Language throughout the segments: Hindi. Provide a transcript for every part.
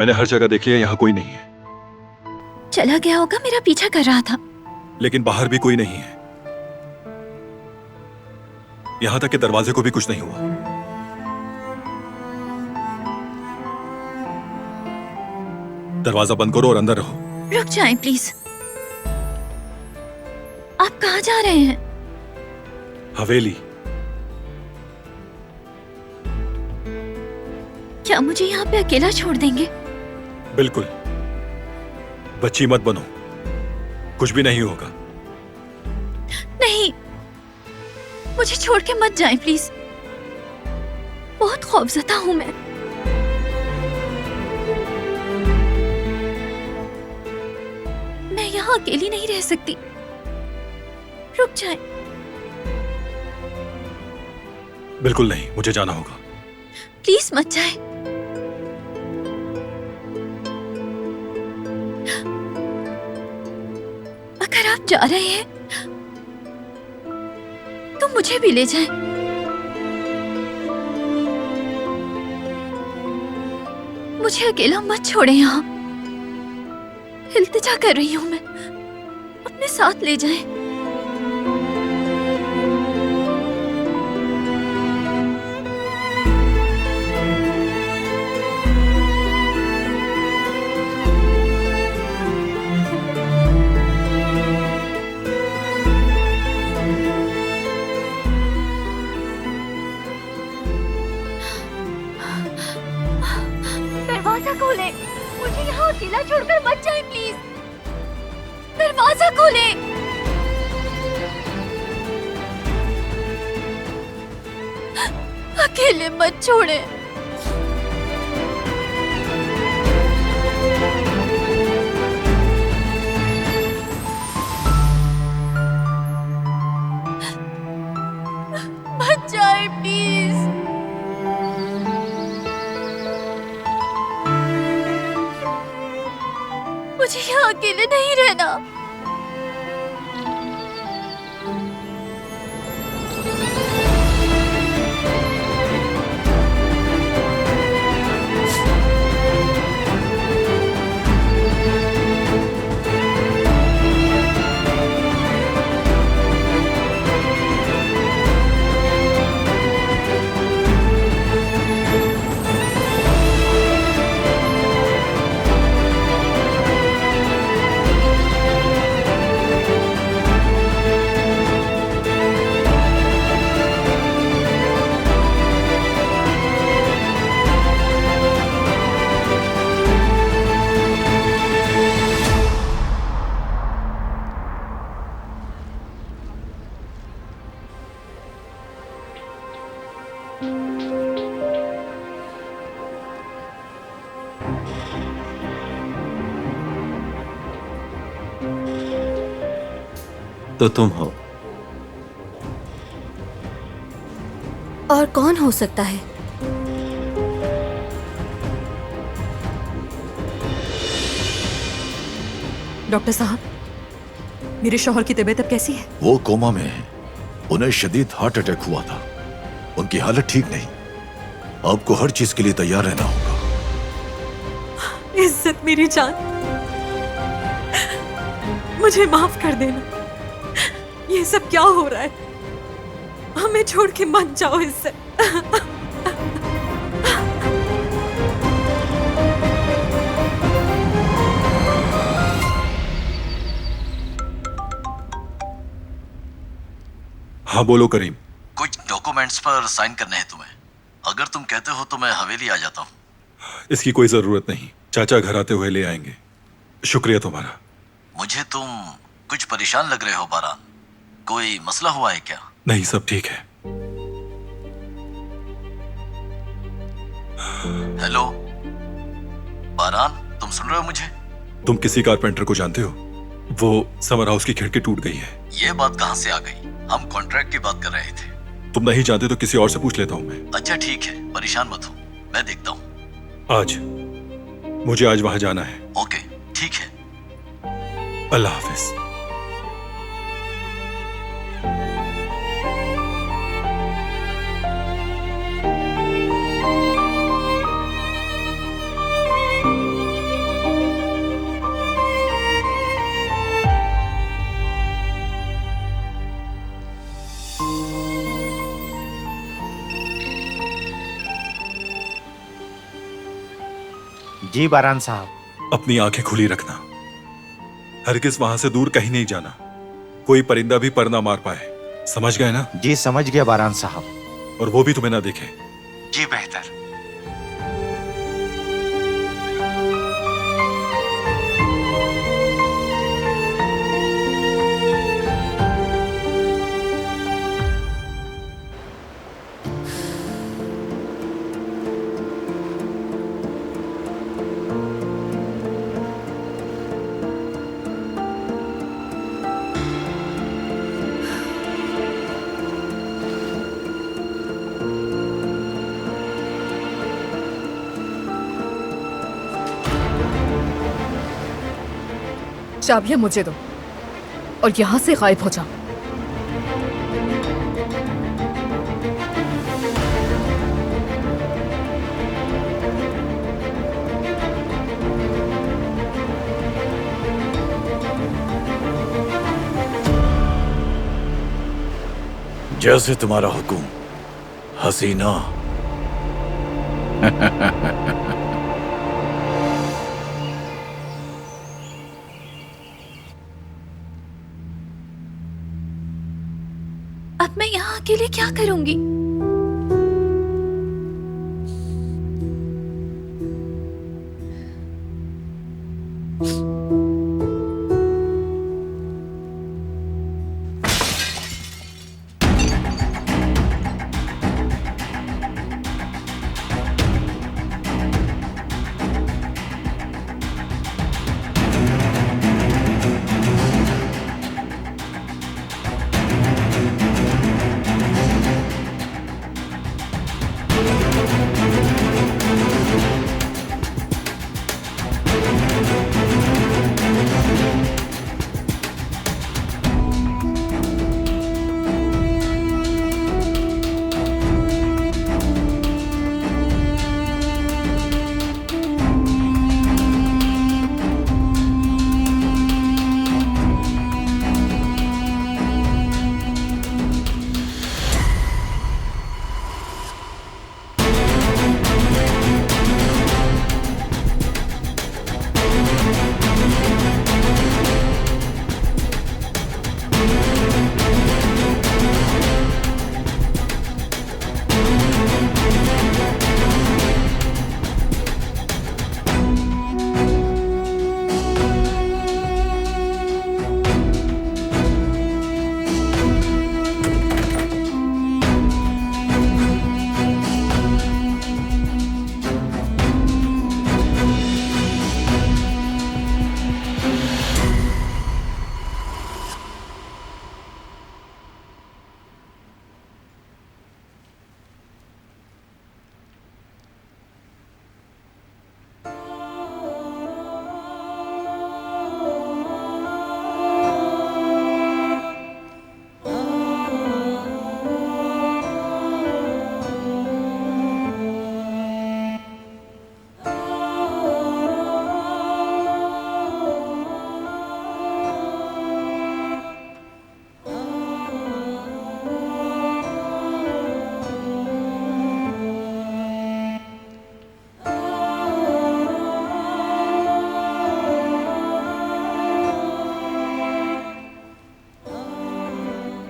मैंने हर जगह देखी है, यहाँ कोई नहीं है। चला गया होगा, मेरा पीछा कर रहा था। लेकिन बाहर भी कोई नहीं है। यहाँ तक कि दरवाजे को भी कुछ नहीं हुआ। दरवाजा बंद करो और अंदर रहो। रुक जाएं प्लीज। आप कहाँ जा रहे हैं? हवेली। क्या मुझे यहाँ पे अकेला छोड़ देंगे? बिल्कुल। बच्ची मत बनो, कुछ भी नहीं होगा। नहीं, मुझे छोड़ के मत जाएं प्लीज। बहुत खौफजदा हूं मैं। मैं यहाँ अकेली नहीं रह सकती। रुक जाएं। बिल्कुल नहीं, मुझे जाना होगा। प्लीज मत जाएं। अगर आप जा रहे हैं तो मुझे भी ले जाएं। मुझे अकेला मत छोड़ें यहाँ। इल्तिजा कर रही हूँ मैं, अपने साथ ले जाएं। दरवाजा खोले, मुझे यहाँ अकेला छोड़कर मत जाए प्लीज। दरवाजा खोले। अकेले मत छोड़े। मत जाए प्लीज। मुझे यहाँ अकेले नहीं रहना। तो तुम हो। और कौन हो सकता है? डॉक्टर साहब, मेरे शौहर की तबीयत अब कैसी है? वो कोमा में है। उन्हें शदीद हार्ट अटैक हुआ था। उनकी हालत ठीक नहीं। आपको हर चीज के लिए तैयार रहना होगा। इज्जत मेरी जान, मुझे माफ कर देना। ये सब क्या हो रहा है? हमें छोड़ के मत जाओ इससे। हाँ बोलो करीम। कुछ डॉक्यूमेंट्स पर साइन करने हैं तुम्हें। अगर तुम कहते हो तो मैं हवेली आ जाता हूँ। इसकी कोई जरूरत नहीं, चाचा घर आते हुए ले आएंगे। शुक्रिया तुम्हारा। मुझे तुम कुछ परेशान लग रहे हो बारान। कोई मसला हुआ है क्या? नहीं, सब ठीक है। हेलो बारान, तुम सुन रहे हो मुझे? तुम किसी कारपेंटर को जानते हो? वो समर हाउस की खिड़की टूट गई है। ये बात कहाँ से आ गई? हम कॉन्ट्रैक्ट की बात कर रहे थे। तुम नहीं जानते तो किसी और से पूछ लेता हूँ मैं। अच्छा ठीक है, परेशान मत हो, मैं देखता हूँ। आज मुझे आज वहां जाना है। ओके ठीक है। अल्लाह हाफिज। जी बारान साहब। अपनी आंखें खुली रखना, हरगिज वहां से दूर कहीं नहीं जाना, कोई परिंदा भी पर ना मार पाए, समझ गए ना? जी समझ गया बारान साहब। और वो भी तुम्हें ना देखे। जी बेहतर। चाबियां मुझे दो और यहां से गायब हो जाओ। जैसे तुम्हारा हुक्म हसीना। अब मैं यहाँ अकेले क्या करूंगी?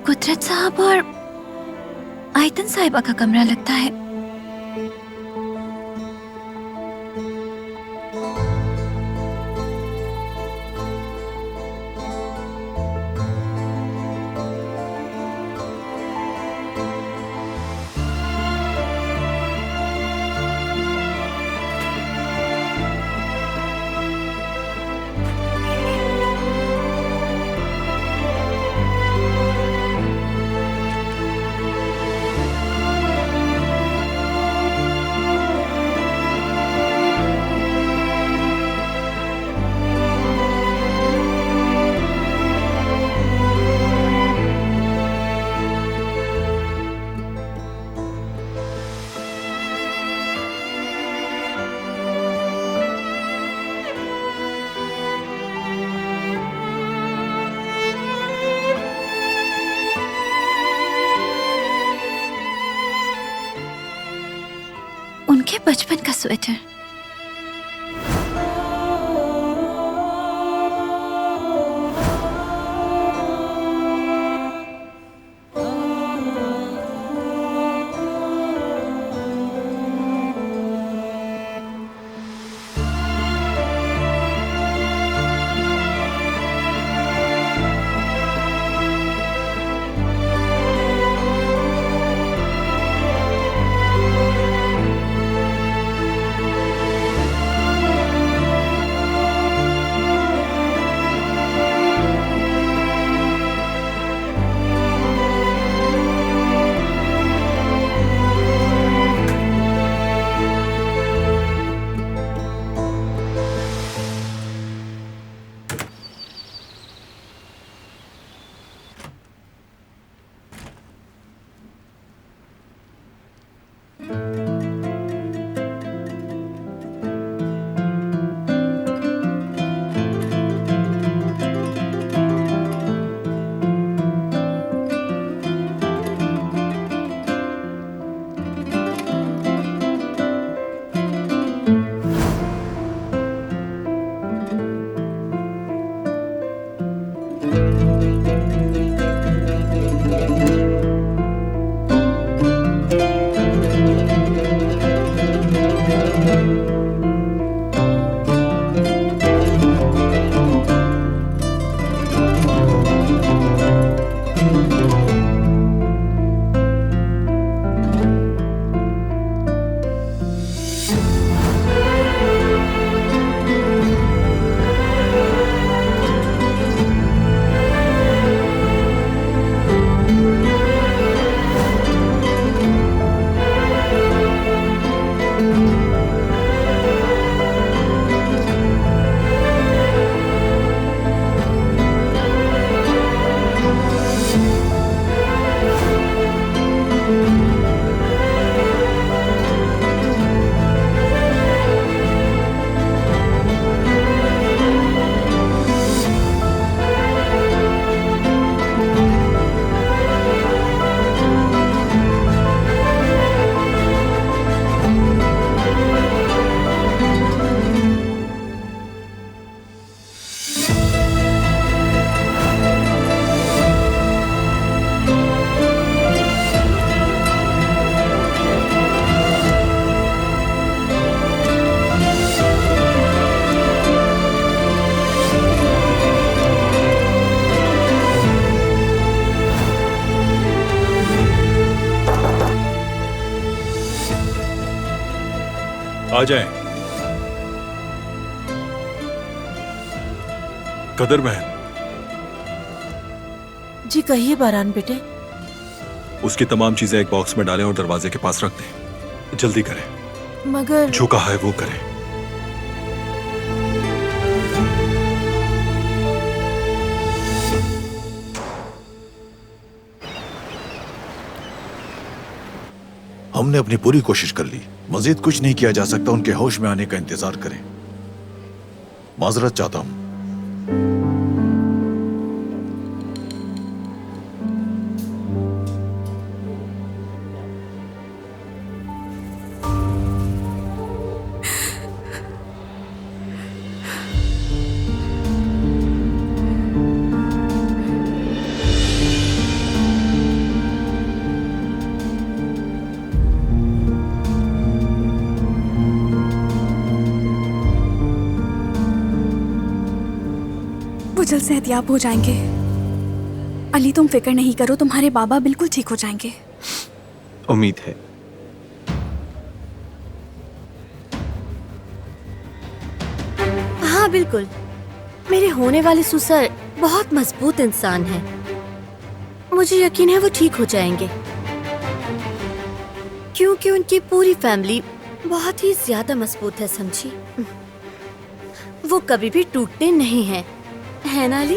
कुदरत साहब और आयतन साहिबा का कमरा लगता है। उनके बचपन का स्वेटर। आ जाएं। कदर बहन, जी कहिए बारान बेटे। उसकी तमाम चीजें एक बॉक्स में डालें और दरवाजे के पास रख दें। जल्दी करें, मगर जो कहा है वो करें। हमने अपनी पूरी कोशिश कर ली, मजीद कुछ नहीं किया जा सकता। उनके होश में आने का इंतजार करें। माजरत चाहता हूं। वो जल्द सेहतियाब हो जाएंगे। अली तुम फिक्र नहीं करो, तुम्हारे बाबा बिल्कुल ठीक हो जाएंगे। उम्मीद है। हाँ बिल्कुल, मेरे होने वाले ससुर बहुत मजबूत इंसान हैं। मुझे यकीन है वो ठीक हो जाएंगे, क्योंकि उनकी पूरी फैमिली बहुत ही ज्यादा मजबूत है, समझी। वो कभी भी टूटते नहीं हैं, है ना अली?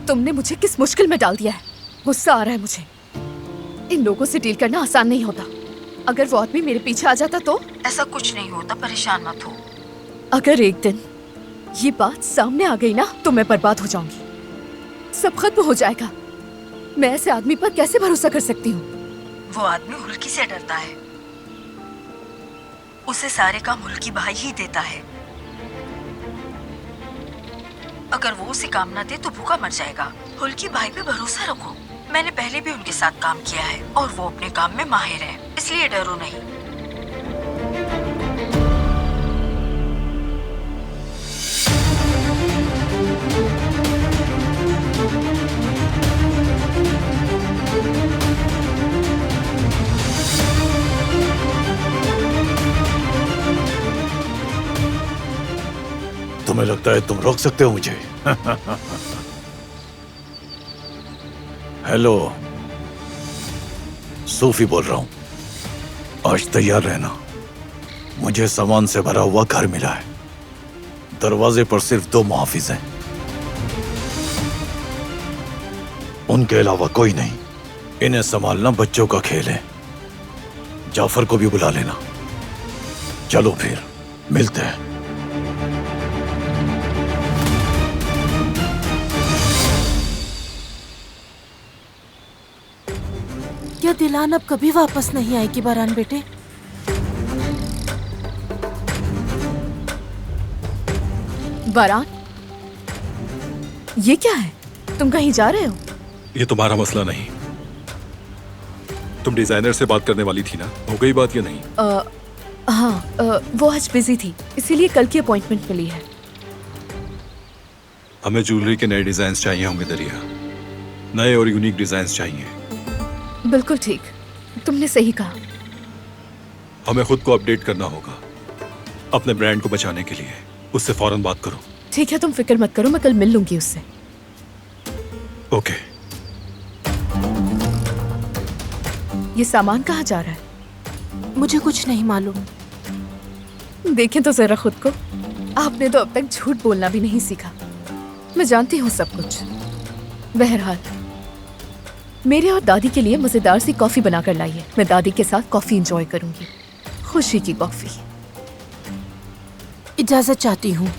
तुमने मुझे किस मुश्किल में डाल दिया है। गुस्सा आ रहा है मुझे। इन लोगों से डील करना आसान नहीं होता। अगर वो आदमी मेरे पीछे आ जाता तो? ऐसा कुछ नहीं होता, परेशान मत हो। अगर एक दिन ये बात सामने आ गई ना तो मैं बर्बाद हो जाऊंगी, सब खत्म हो जाएगा। मैं ऐसे आदमी पर कैसे भरोसा कर सकती हूँ? वो आदमी हुल्की से डरता है, उसे सारे काम हुल्की भाई ही देता है। अगर वो उसे काम ना दे तो भूखा मर जाएगा। हुल्की भाई पे भरोसा रखो। मैंने पहले भी उनके साथ काम किया है और वो अपने काम में माहिर है, इसलिए डरो नहीं। तुम्हें लगता है तुम रोक सकते हो मुझे? हेलो, सूफी बोल रहा हूं। आज तैयार रहना, मुझे सामान से भरा हुआ घर मिला है। दरवाजे पर सिर्फ 2 मुहाफिज हैं, उनके अलावा कोई नहीं। इन्हें संभालना बच्चों का खेल है। जाफर को भी बुला लेना। चलो फिर मिलते हैं। क्या दिलान अब कभी वापस नहीं आएगी बारान बेटे? बारान, ये क्या है? तुम कहीं जा रहे हो? ये तुम्हारा मसला नहीं। तुम डिजाइनर से बात करने वाली थी ना, हो गई बात या नहीं? हाँ, वो आज बिजी थी, इसीलिए कल की अपॉइंटमेंट मिली है। हमें ज्वेलरी के नए डिजाइन चाहिए होंगे दरिया। नए और यूनिक डिजाइन चाहिए। बिल्कुल ठीक, तुमने सही कहा। हमें खुद को अपडेट करना होगा अपने ब्रांड को बचाने के लिए। उससे फौरन बात करो। ठीक है, तुम फिक्र मत करो, मैं कल मिल लूंगी उससे। ओके। ये सामान कहाँ जा रहा है? मुझे कुछ नहीं मालूम। देखें तो जरा खुद को। आपने तो अब तक झूठ बोलना भी नहीं सीखा। मैं जानती हूँ सब कुछ। बहरहाल, मेरे और दादी के लिए मजेदार सी कॉफी बनाकर लाइए। मैं दादी के साथ कॉफी एंजॉय करूंगी, खुशी की कॉफी। इजाजत चाहती हूँ।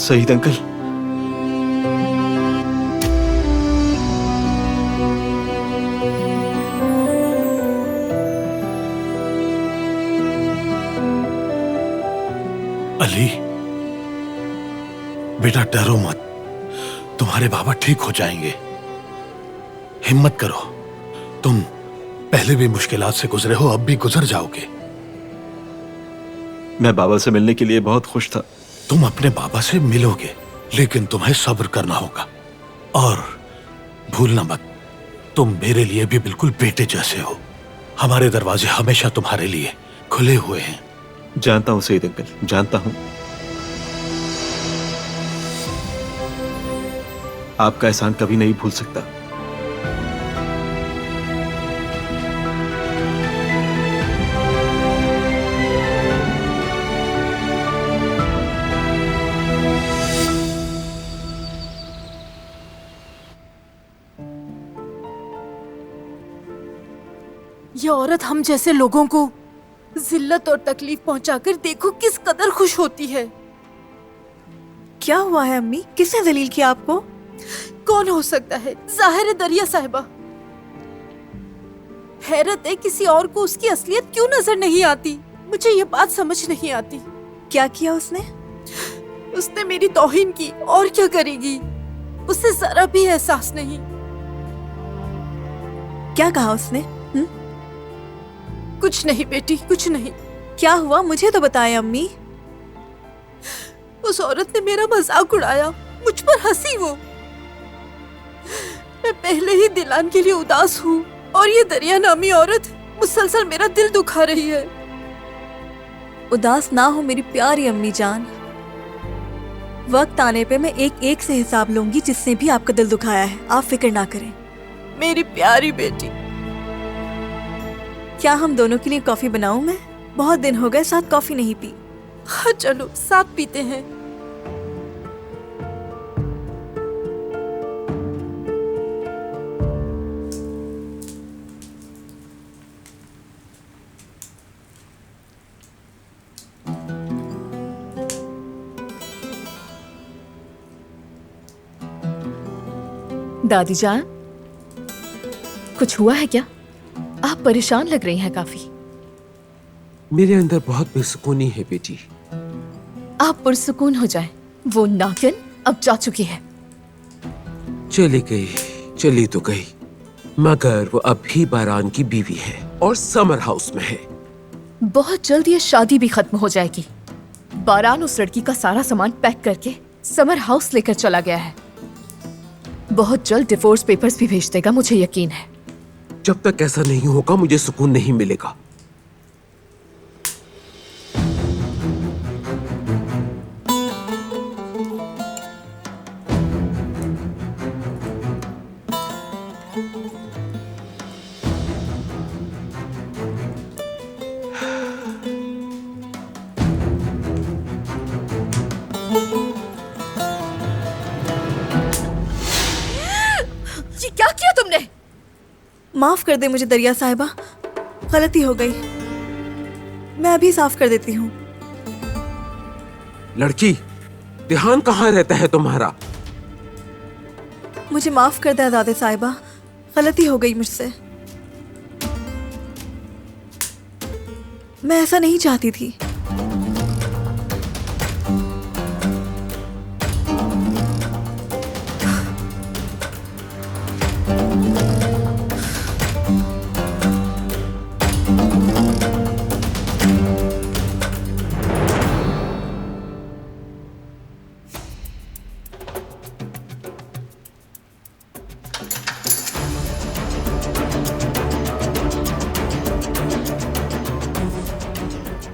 सईद अंकल, अली, बेटा डरो मत, तुम्हारे बाबा ठीक हो जाएंगे। हिम्मत करो, तुम पहले भी मुश्किलात से गुजरे हो, अब भी गुजर जाओगे। मैं बाबा से मिलने के लिए बहुत खुश था। तुम अपने बाबा से मिलोगे, लेकिन तुम्हें सब्र करना होगा। और भूलना मत, तुम मेरे लिए भी बिल्कुल बेटे जैसे हो। हमारे दरवाजे हमेशा तुम्हारे लिए खुले हुए हैं। जानता हूं सईद अंकल, जानता हूं। आपका एहसान कभी नहीं भूल सकता। ये औरत हम जैसे लोगों को जिल्लत और तकलीफ पहुंचाकर देखो किस कदर खुश होती है। क्या हुआ है अम्मी? किसने जलील किया आपको? कौन हो सकता है? जाहिर है दरिया साहिबा। हैरत है किसी और को उसकी असलियत क्यों नजर नहीं आती। मुझे ये बात समझ नहीं आती। क्या किया उसने? उसने मेरी तौहीन की, और क्या करेगी? उसे जरा भी एहसास नहीं। क्या कहा उसने? कुछ नहीं बेटी, कुछ नहीं। क्या हुआ मुझे तो बताएं अम्मी। उस औरत ने मेरा मजाक उड़ाया, मुझ पर हंसी वो। मैं पहले ही दिलान के लिए उदास हूँ और ये दरिया नामी औरत मुसलसल मेरा दिल दुखा रही है। उदास ना हो मेरी प्यारी अम्मी जान। वक्त आने पे मैं एक एक से हिसाब लूंगी जिसने भी आपका दिल दुखाया है। आप फिक्र ना करें। मेरी प्यारी बेटी। क्या हम दोनों के लिए कॉफी बनाऊं मैं? बहुत दिन हो गए साथ कॉफी नहीं पी। हाँ चलो साथ पीते हैं। दादी जान, कुछ हुआ है क्या? आप परेशान लग रही हैं काफी। मेरे अंदर बहुत बेसुकूनी है बेटी। आप पुरसुकून हो जाएं। वो नागिन अब जा चुकी है। चली गई, चली तो गई, मगर वो अब भी बारान की बीवी है और समर हाउस में है। बहुत जल्द ये शादी भी खत्म हो जाएगी। बारान उस लड़की का सारा सामान पैक करके समर हाउस लेकर चला गया है। बहुत जल्द डिवोर्स पेपर्स भी भेज देगा, मुझे यकीन है। जब तक ऐसा नहीं होगा मुझे सुकून नहीं मिलेगा। ये क्या किया तुमने? माफ कर दे मुझे दरिया साहिबा, गलती हो गई। मैं अभी साफ कर देती हूँ। लड़की, ध्यान कहाँ रहता है तुम्हारा? मुझे माफ कर दे आजादे साहिबा, गलती हो गई मुझसे। मैं ऐसा नहीं चाहती थी।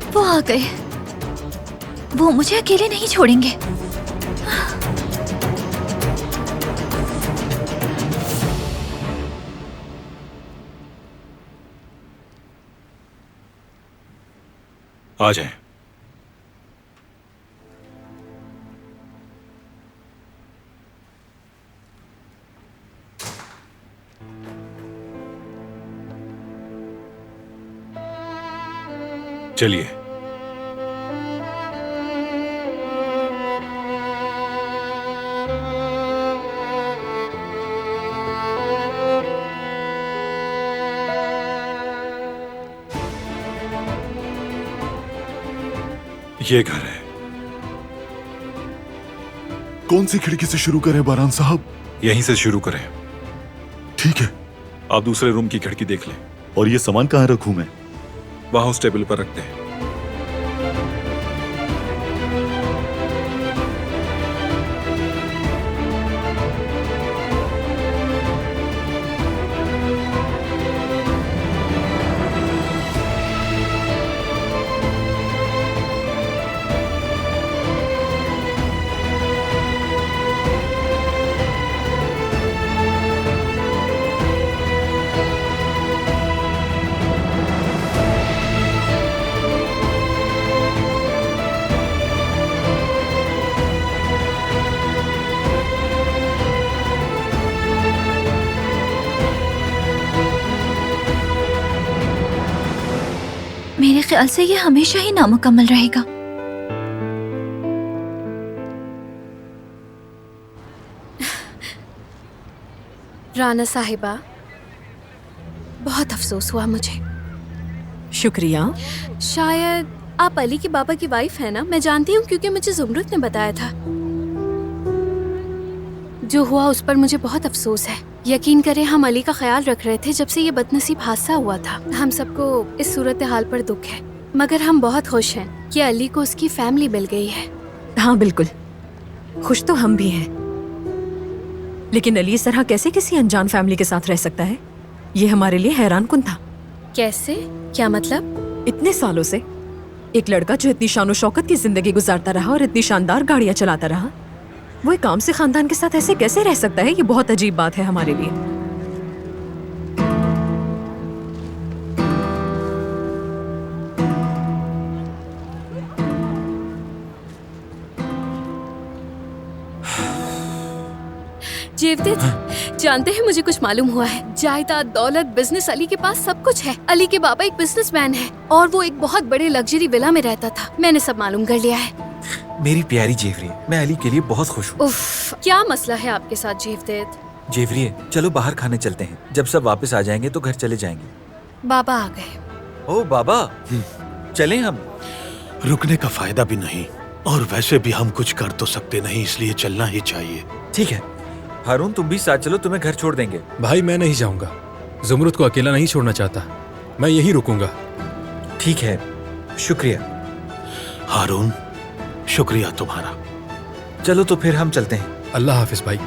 वो आ गए। वो मुझे अकेले नहीं छोड़ेंगे। आ जाएं। चलिए। ये घर है। कौन सी खिड़की से शुरू करें बारान साहब? यहीं से शुरू करें। ठीक है। आप दूसरे रूम की खिड़की देख लें। और ये सामान कहाँ रखूं मैं? वहां उस टेबल पर रखते हैं। मेरे ख्याल से ये हमेशा ही नामुकम्मल रहेगा। राना साहिबा, बहुत अफसोस हुआ मुझे। शुक्रिया। शायद आप अली के बाबा की वाइफ है ना? मैं जानती हूँ क्योंकि मुझे जुमरुत ने बताया था। जो हुआ उस पर मुझे बहुत अफसोस है। यकीन करें, हम अली का ख्याल रख रहे थे जब से ये बदनसीब हादसा हुआ था। हम सबको इस सूरत हाल पर दुख है, मगर हम बहुत खुश हैं कि अली को उसकी फैमिली मिल गई है। हाँ बिल्कुल, खुश तो हम भी हैं। लेकिन अली इस तरह कैसे किसी अनजान फैमिली के साथ रह सकता है? ये हमारे लिए हैरान कुन था। कैसे? क्या मतलब? इतने सालों से एक लड़का जो इतनी शानो शौकत की जिंदगी गुजारता रहा और इतनी शानदार गाड़ियां चलाता रहा, वो एक काम से खानदान के साथ ऐसे कैसे रह सकता है? ये बहुत अजीब बात है हमारे लिए। जेवदेद, जानते हैं मुझे कुछ मालूम हुआ है। जायदाद, दौलत, बिजनेस, अली के पास सब कुछ है। अली के बाबा एक बिजनेसमैन है और वो एक बहुत बड़े लग्जरी विला में रहता था। मैंने सब मालूम कर लिया है। मेरी प्यारी जेवरी, मैं अली के लिए बहुत खुश हूँ। उफ, क्या मसला है आपके साथ जेवदेद? जेवरी, चलो बाहर खाने चलते हैं। जब सब वापस आ जाएंगे तो घर चले जाएंगे। बाबा आ गए। ओ बाबा, चलें हम? रुकने का फायदा भी नहीं, और वैसे भी हम कुछ कर तो सकते नहीं, इसलिए चलना ही चाहिए। ठीक है हारून, तुम भी साथ चलो, तुम्हें घर छोड़ देंगे। भाई मैं नहीं जाऊंगा, जुमरुत को अकेला नहीं छोड़ना चाहता, मैं यहीं रुकूंगा। ठीक है, शुक्रिया। हारून, शुक्रिया तुम्हारा। चलो तो फिर हम चलते हैं। अल्लाह हाफिज भाई।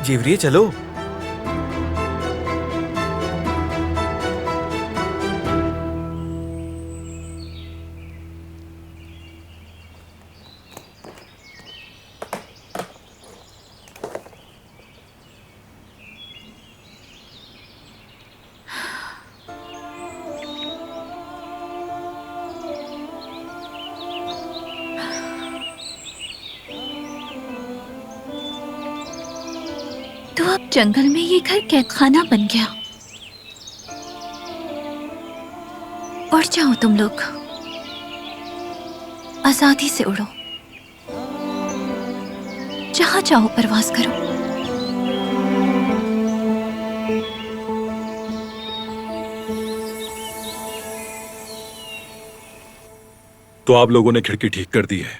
जेवरी चलो। तो अब जंगल में ये घर कैद खाना बन गया। उड़ जाओ तुम लोग, आजादी से उड़ो, जहां चाहो परवाज करो। तो आप लोगों ने खिड़की ठीक कर दी है।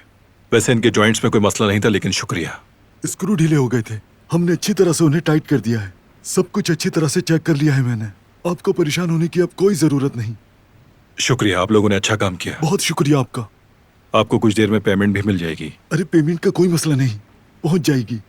वैसे इनके जॉइंट्स में कोई मसला नहीं था, लेकिन शुक्रिया। स्क्रू ढीले हो गए थे, हमने अच्छी तरह से उन्हें टाइट कर दिया है। सब कुछ अच्छी तरह से चेक कर लिया है मैंने। आपको परेशान होने की अब कोई जरूरत नहीं। शुक्रिया, आप लोगों ने अच्छा काम किया। बहुत शुक्रिया आपका। आपको कुछ देर में पेमेंट भी मिल जाएगी। अरे पेमेंट का कोई मसला नहीं, पहुंच जाएगी।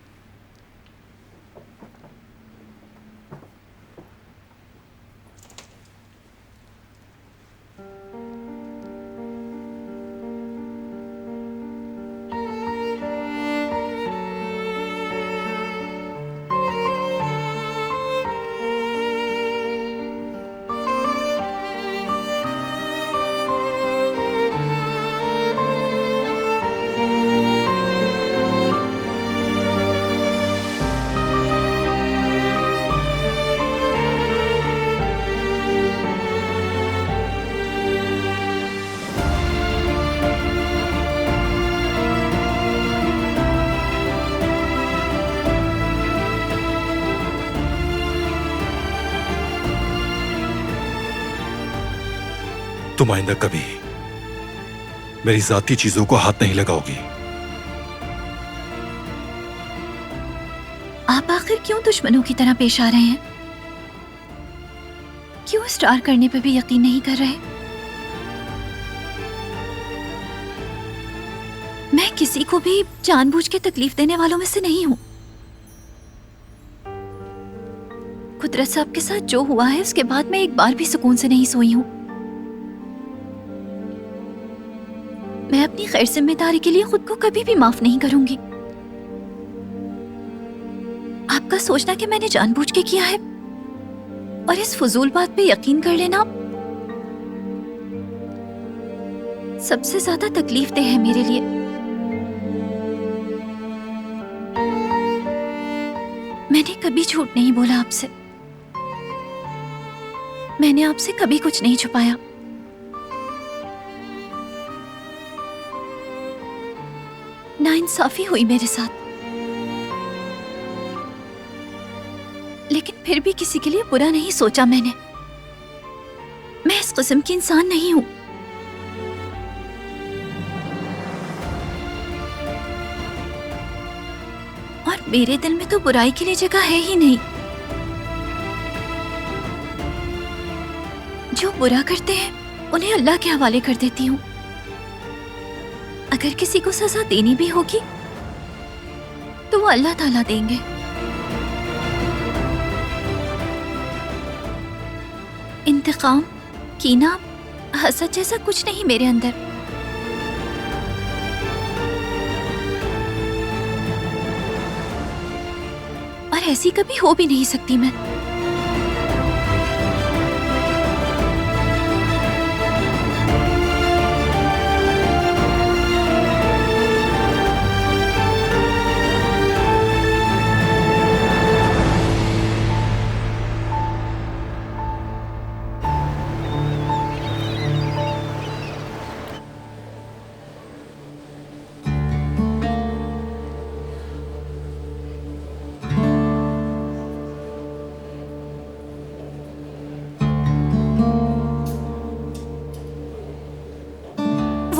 तुम आइंदा कभी मेरी जाती चीजों को हाथ नहीं लगाओगी। क्यों दुश्मनों की तरह पेश आ रहे हैं? क्यों स्टार करने पे भी यकीन नहीं कर रहे? मैं किसी को भी जानबूझ के तकलीफ देने वालों में से नहीं हूं। कुदरत साहब के साथ जो हुआ है उसके बाद मैं एक बार भी सुकून से नहीं सोई हूं। मैं अपनी गैर जिम्मेदारी के लिए खुद को कभी भी माफ नहीं करूंगी। आपका सोचना कि मैंने जानबूझ के किया है और इस फजूल बात पे यकीन कर लेना सबसे ज्यादा तकलीफ दे है मेरे लिए। मैंने कभी झूठ नहीं बोला आपसे। मैंने आपसे कभी कुछ नहीं छुपाया। नाइंसाफी हुई मेरे साथ, लेकिन फिर भी किसी के लिए बुरा नहीं सोचा मैंने। मैं इस किस्म की इंसान नहीं हूं। और मेरे दिल में तो बुराई के लिए जगह है ही नहीं। जो बुरा करते हैं उन्हें अल्लाह के हवाले कर देती हूँ। अगर किसी को सजा देनी भी होगी तो वो अल्लाह ताला देंगे। इंतकाम, कीना, हसद जैसा कुछ नहीं मेरे अंदर। और ऐसी कभी हो भी नहीं सकती मैं।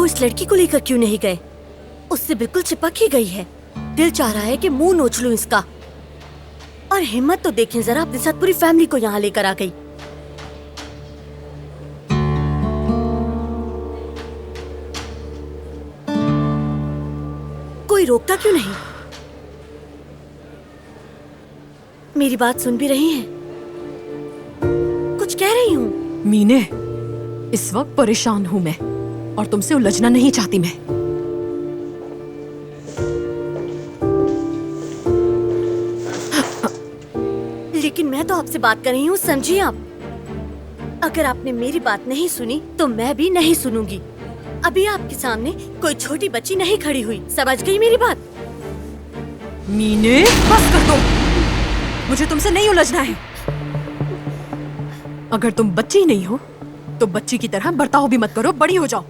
इस लड़की को लेकर क्यों नहीं गए? उससे बिल्कुल चिपक ही गई है। दिल चाह रहा है कि मुंह नोच लूं इसका। और हिम्मत तो देखें जरा, अपने साथ पूरी फैमिली को यहाँ लेकर आ गई। कोई रोकता क्यों नहीं? मेरी बात सुन भी रही हैं? कुछ कह रही हूँ। मीने, इस वक्त परेशान हूँ मैं और तुमसे उलझना नहीं चाहती मैं। लेकिन मैं तो आपसे बात कर रही हूँ, समझिए आप। अगर आपने मेरी बात नहीं सुनी तो मैं भी नहीं सुनूंगी। अभी आपके सामने कोई छोटी बच्ची नहीं खड़ी हुई, समझ गई मेरी बात? मीने, बस कर दो। मुझे तुमसे नहीं उलझना है। अगर तुम बच्ची नहीं हो तो बच्ची की तरह बर्ताव भी मत करो, बड़ी हो जाओ।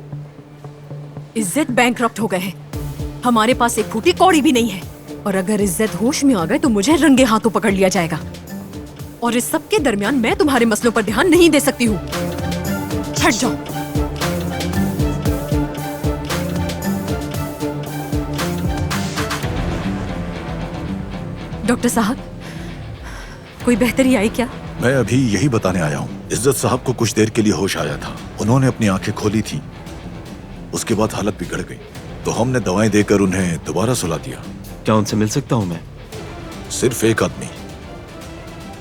इज्जत बैंकरप्ट हो गए हैं। हमारे पास एक फूटी कौड़ी भी नहीं है। और अगर इज्जत होश में आ गए तो मुझे रंगे हाथों पकड़ लिया जाएगा। और इस सब के दरमियान मैं तुम्हारे मसलों पर ध्यान नहीं दे सकती हूँ। छट जाओ। डॉक्टर साहब, कोई बेहतरी आई क्या? मैं अभी यही बताने आया हूँ। इज्जत साहब को कुछ देर के लिए होश आया था। उन्होंने अपनी आंखें खोली थी, उसके बाद हालत बिगड़ गई, तो हमने दवाएं देकर उन्हें दोबारा सुला दिया। क्या उनसे मिल सकता हूँ मैं? सिर्फ एक आदमी,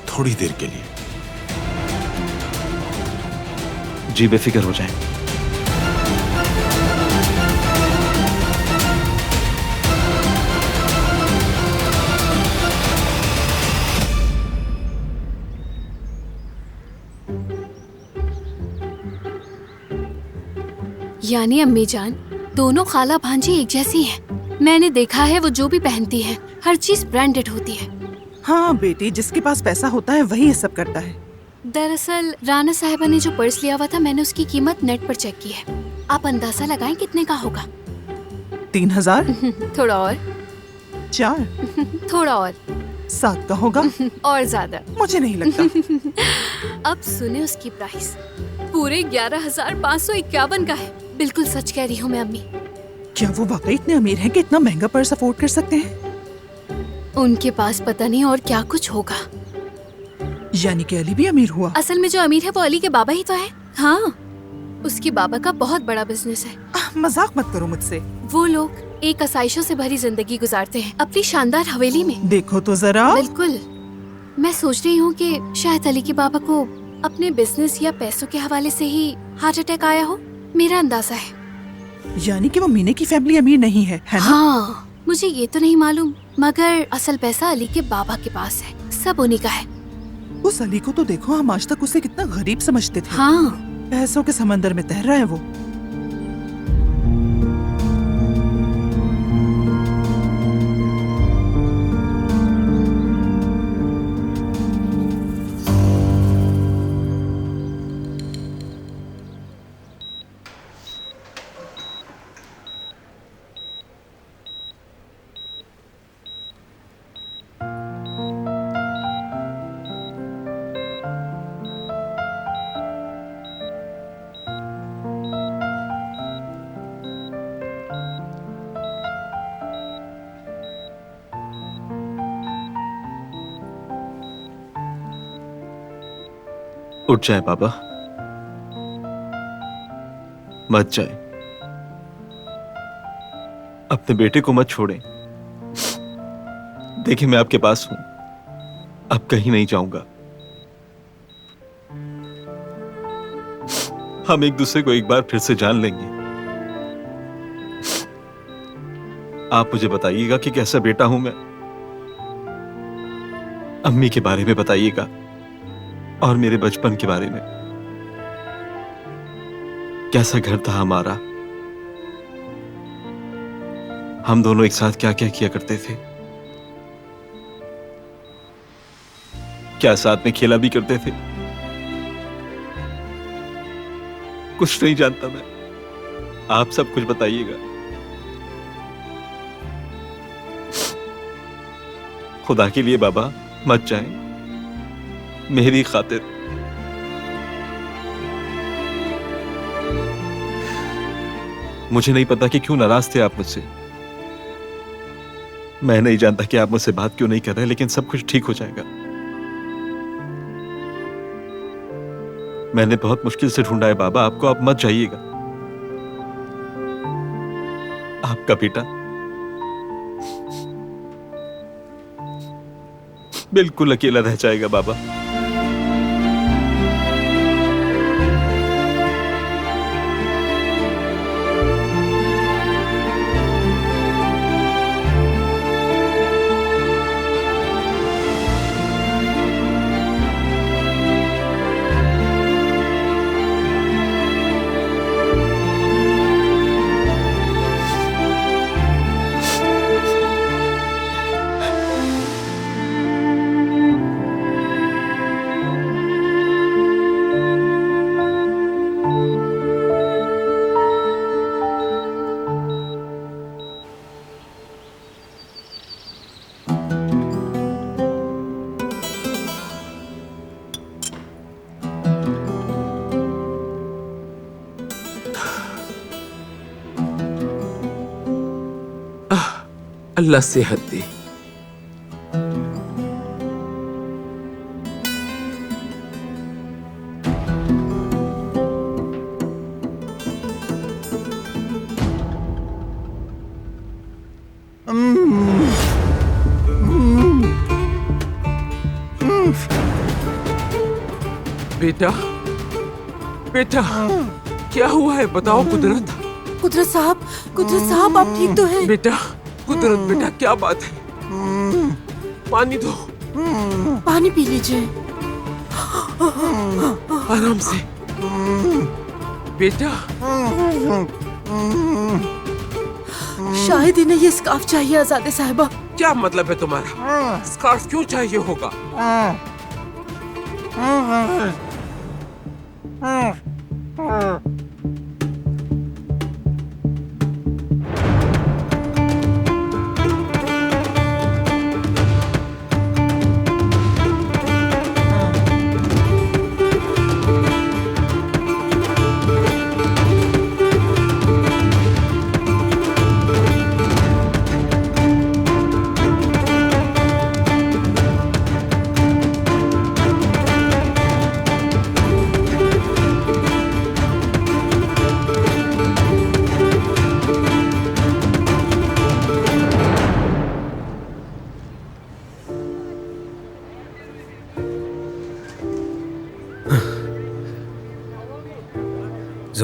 थोड़ी देर के लिए। जी बेफिक्र हो जाए। यानी अम्मी जान, दोनों खाला भांजी एक जैसी हैं। मैंने देखा है वो जो भी पहनती है हर चीज ब्रांडेड होती है। हाँ बेटी, जिसके पास पैसा होता है वही ये सब करता है। दरअसल राना साहिबा ने जो पर्स लिया हुआ था, मैंने उसकी कीमत नेट पर चेक की है। आप अंदाजा लगाएं कितने का होगा? 3000? थोड़ा और। 4? थोड़ा और। 7 का होगा? और ज्यादा। मुझे नहीं लगता। अब सुने उसकी प्राइस, पूरे 11,551 का है। बिल्कुल सच कह रही हूँ मैं अम्मी। क्या वो वाकई इतने अमीर हैं कि इतना महंगा पर्स अफोर्ड कर सकते हैं? उनके पास पता नहीं और क्या कुछ होगा। यानी कि अली भी अमीर हुआ? असल में जो अमीर है वो अली के बाबा ही तो है। हाँ, उसके बाबा का बहुत बड़ा बिजनेस है। मजाक मत करो मुझसे। वो लोग एक आसाइशों से भरी जिंदगी गुजारते हैं अपनी शानदार हवेली में। देखो तो जरा। बिल्कुल। मैं सोच रही हूँ कि शायद अली के बाबा को अपने बिजनेस या पैसों के हवाले से ही हार्ट अटैक आया हो, मेरा अंदाजा है। यानी कि वो मीने की फैमिली अमीर नहीं है ना? हाँ, मुझे ये तो नहीं मालूम, मगर असल पैसा अली के बाबा के पास है, सब उन्हीं का है। उस अली को तो देखो, हम आज तक उसे कितना गरीब समझते थे। हाँ, पैसों के समंदर में तैर रहा है वो। उठ जाए बाबा, मत जाए, अपने बेटे को मत छोड़ें। देखिए मैं आपके पास हूं, अब कहीं नहीं जाऊंगा। हम एक दूसरे को एक बार फिर से जान लेंगे। आप मुझे बताइएगा कि कैसा बेटा हूं मैं। अम्मी के बारे में बताइएगा और मेरे बचपन के बारे में। कैसा घर था हमारा, हम दोनों एक साथ क्या क्या किया करते थे, क्या साथ में खेला भी करते थे। कुछ नहीं जानता मैं, आप सब कुछ बताइएगा। खुदा के लिए बाबा मत जाएं, मेरी खातिर। मुझे नहीं पता कि क्यों नाराज थे आप मुझसे। मैं नहीं जानता कि आप मुझसे बात क्यों नहीं कर रहे, लेकिन सब कुछ ठीक हो जाएगा। मैंने बहुत मुश्किल से ढूंढा है बाबा आपको, आप मत जाइएगा। आपका बेटा बिल्कुल अकेला रह जाएगा बाबा। अल्लाह सेहत दे। बेटा, बेटा, क्या हुआ है बताओ कुदरत। कुदरत साहब आप ठीक तो हैं? बेटा, कुदरत बेटा क्या बात है, पानी दो। पानी पी लीजिए आराम से। बेटा, शायद इन्हें ये स्कार्फ चाहिए आजादे साहिबा। क्या मतलब है तुम्हारा? स्कार्फ क्यों चाहिए होगा?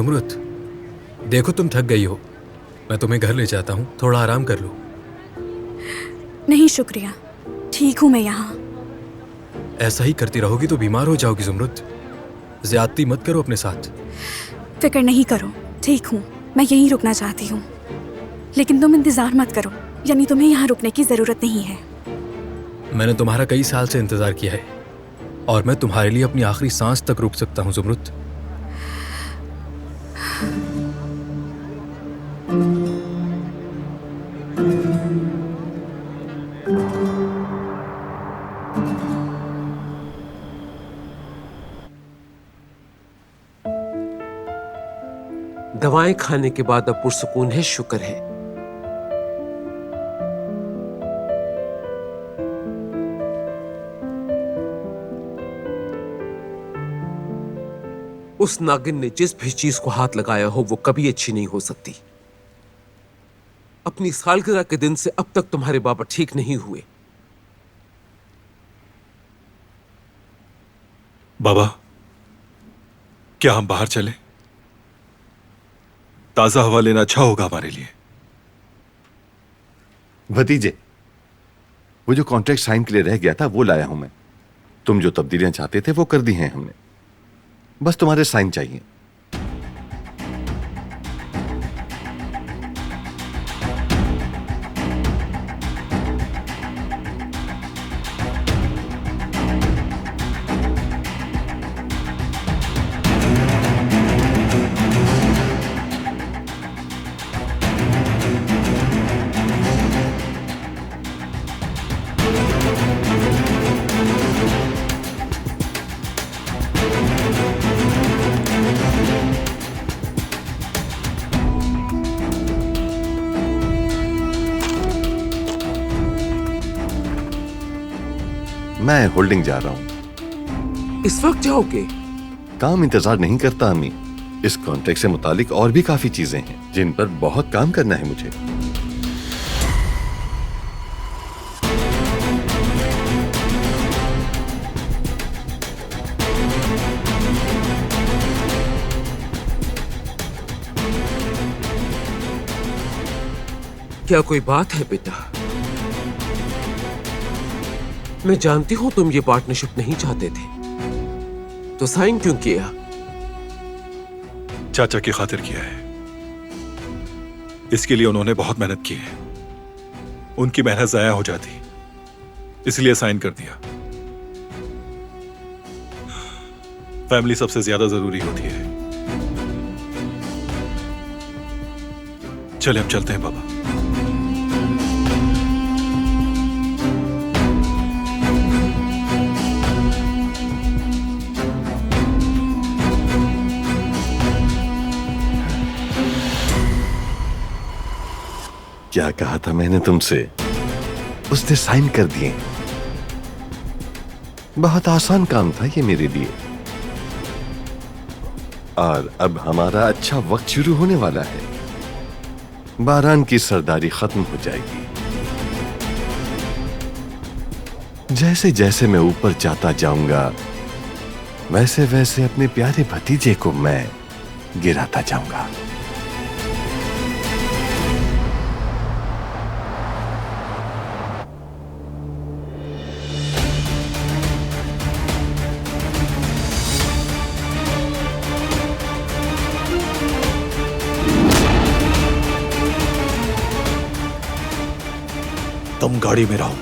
ज़ुमरुत, देखो तुम थक गई हो, मैं तुम्हें घर ले जाता हूँ, थोड़ा आराम कर लो। नहीं शुक्रिया, ठीक हूँ मैं यहाँ। ऐसा ही करती रहोगी तो बीमार हो जाओगी ज़ुमरुत। ज्यादती मत करो अपने साथ। फिक्र नहीं करो, ठीक हूँ, मैं यहीं रुकना चाहती हूँ। लेकिन तुम इंतजार मत करो, यानी तुम्हें यहाँ रुकने की जरूरत नहीं है। मैंने तुम्हारा कई साल से इंतजार किया है और मैं तुम्हारे लिए अपनी आखिरी सांस तक रुक सकता हूँ ज़ुमरुत। दवाएं खाने के बाद अब पुरसुकून है, शुक्र है। उस नागिन ने जिस भी चीज को हाथ लगाया हो वो कभी अच्छी नहीं हो सकती। अपनी सालगिरह के दिन से अब तक तुम्हारे बाबा ठीक नहीं हुए। बाबा, क्या हम बाहर चलें? ताजा हवा लेना अच्छा होगा हमारे लिए। भतीजे, वो जो कॉन्ट्रैक्ट साइन के लिए रह गया था वो लाया हूं मैं। तुम जो तब्दीलियां चाहते थे वो कर दी हैं हमने, बस तुम्हारे साइन चाहिए। मैं होल्डिंग जा रहा हूं। इस वक्त जाओगे? काम इंतजार नहीं करता अम्मी। इस कॉन्ट्रैक्ट से मुतालिक और भी काफी चीजें हैं जिन पर बहुत काम करना है मुझे। क्या कोई बात है बेटा? मैं जानती हूं तुम ये पार्टनरशिप नहीं चाहते थे, तो साइन क्यों किया? चाचा की खातिर किया है। इसके लिए उन्होंने बहुत मेहनत की है। उनकी मेहनत जाया हो जाती, इसलिए साइन कर दिया। फैमिली सबसे ज्यादा जरूरी होती है। चले, हम चलते हैं बाबा। क्या कहा था मैंने तुमसे? उसने साइन कर दिए। बहुत आसान काम था ये मेरे लिए। और अब हमारा अच्छा वक्त शुरू होने वाला है। बारान की सरदारी खत्म हो जाएगी। जैसे जैसे मैं ऊपर जाता जाऊंगा वैसे वैसे अपने प्यारे भतीजे को मैं गिराता जाऊंगा। तुम गाड़ी में रहो।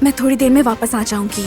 मैं थोड़ी देर में वापस आ जाऊंगी।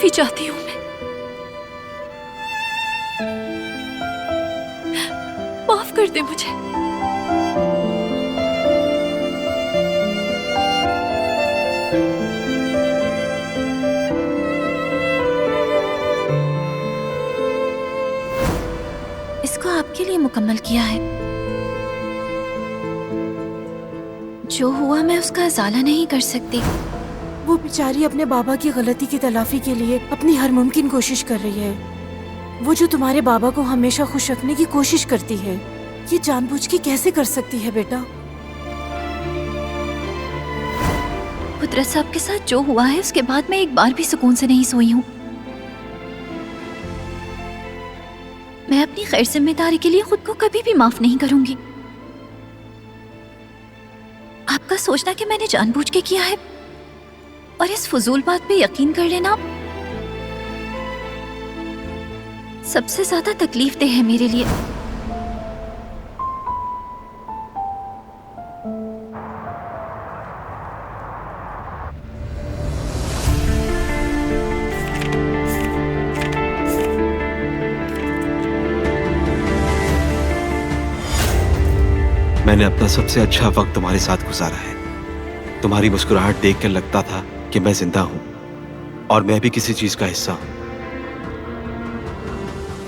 माफी चाहती हूँ मैं। माफ कर दे मुझे। इसको आपके लिए मुकम्मल किया है। जो हुआ मैं उसका इजाला नहीं कर सकती। वो बेचारी अपने बाबा की गलती की तलाफी के लिए अपनी हर मुमकिन कोशिश कर रही है। वो जो तुम्हारे बाबा को हमेशा खुश रखने की कोशिश करती है, ये जानबूझ के कैसे कर सकती है बेटा? कुदरत साहब के साथ जो हुआ है उसके बाद मैं एक बार भी सुकून से नहीं सोई हूँ। मैं अपनी गैर जिम्मेदारी के लिए खुद को कभी भी माफ नहीं करूंगी। आपका सोचना कि मैंने जानबूझ के किया है और इस फजूल बात पे यकीन कर लेना सबसे ज्यादा तकलीफ देह है मेरे लिए। मैंने अपना सबसे अच्छा वक्त तुम्हारे साथ गुजारा है। तुम्हारी मुस्कुराहट देखकर लगता था कि मैं जिंदा हूं और मैं भी किसी चीज का हिस्सा हूं।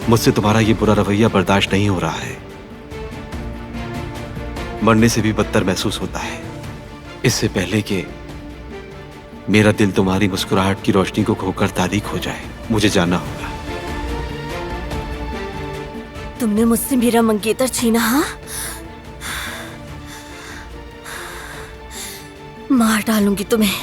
मुझसे तुम्हारा ये बुरा रवैया बर्दाश्त नहीं हो रहा है। मरने से भी बदतर महसूस होता है। इससे पहले कि मेरा दिल तुम्हारी मुस्कुराहट की रोशनी को खोकर तारीक हो जाए, मुझे जाना होगा। तुमने मुझसे मेरा मंगेतर छीना, हाँ? मार डालूंगी तुम्हें।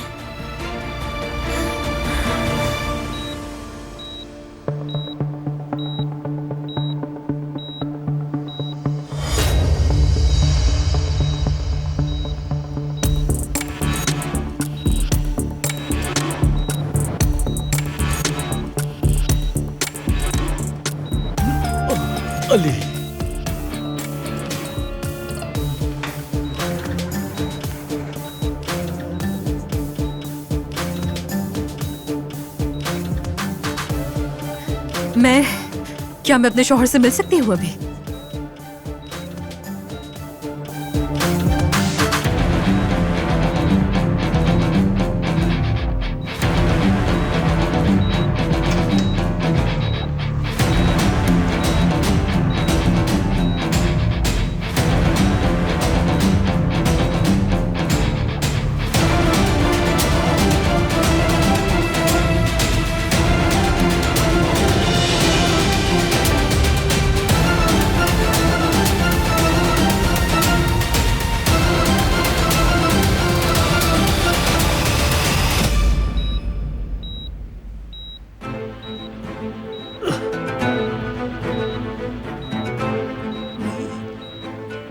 अली, क्या मैं अपने शौहर से मिल सकती हूँ अभी?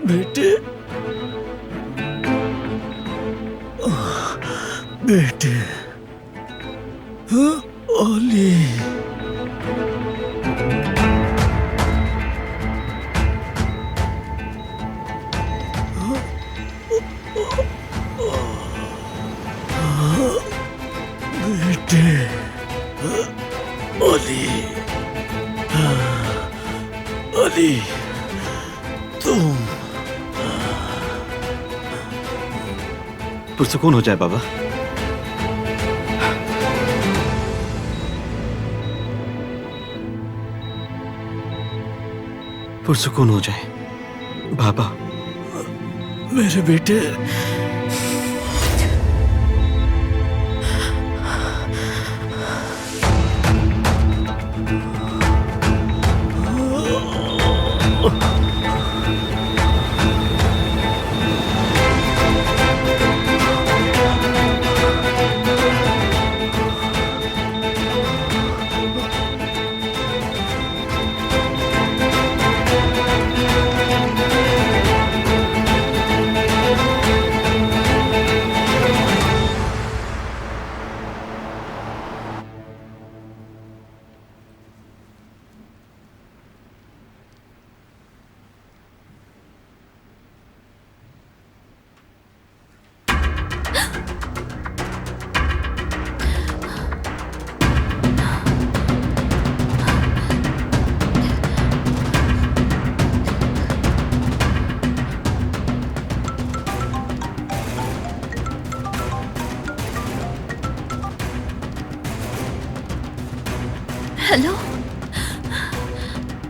बेटे, बेटे, ओली, बेटे, ओली, ओली, तुम पुरसुकून हो जाए बाबा। पुरसुकून हो जाए बाबा। मेरे बेटे,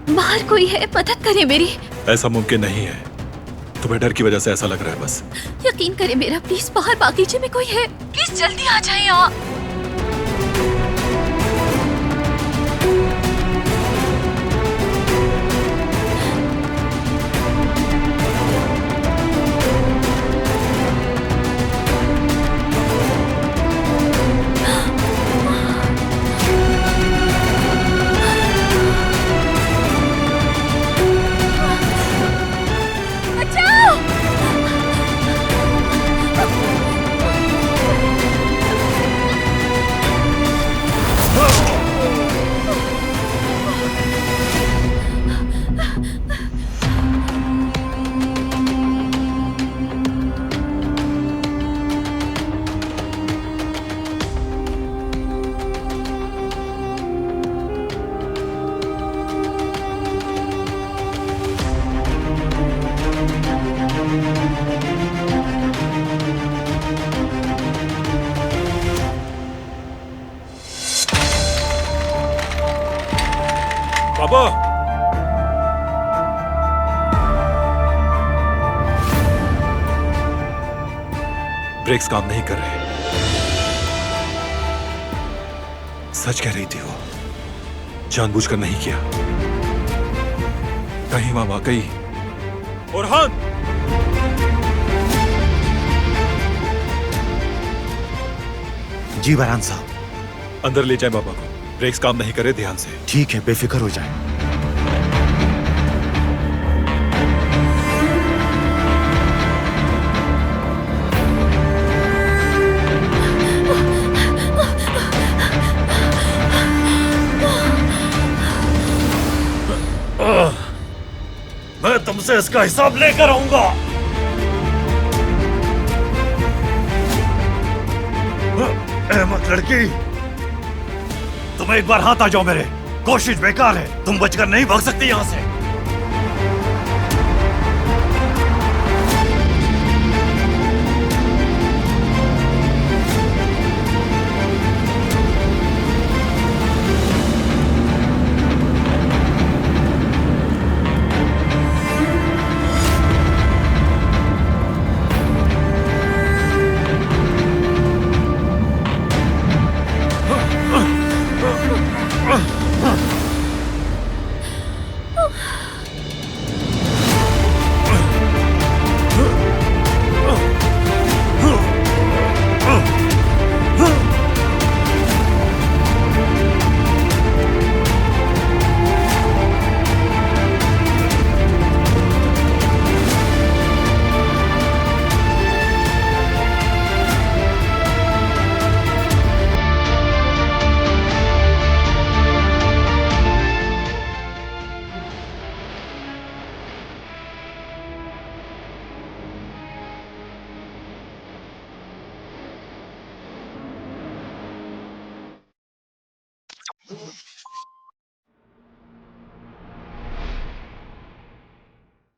बाहर कोई है, मदद करे मेरी। ऐसा मुमकिन नहीं है, तुम्हें डर की वजह से ऐसा लग रहा है बस। यकीन करे मेरा, प्लीज बाहर बागीचे में कोई है, प्लीज जल्दी आ जाए आप। बाबा, ब्रेक्स काम नहीं कर रहे। सच कह रही थी वो, जानबूझकर नहीं किया। कहीं वहां वाकई बुरहान। जी बरहान साहब। अंदर ले जाए बाबा को, ब्रेक्स काम नहीं करे, ध्यान से। ठीक है, बेफिक्र हो जाए। मैं तुमसे इसका हिसाब लेकर आऊंगा। अहमद लड़की, तुम एक बार हाथ आ जाओ मेरे। कोशिश बेकार है, तुम बचकर नहीं भाग सकती यहाँ से।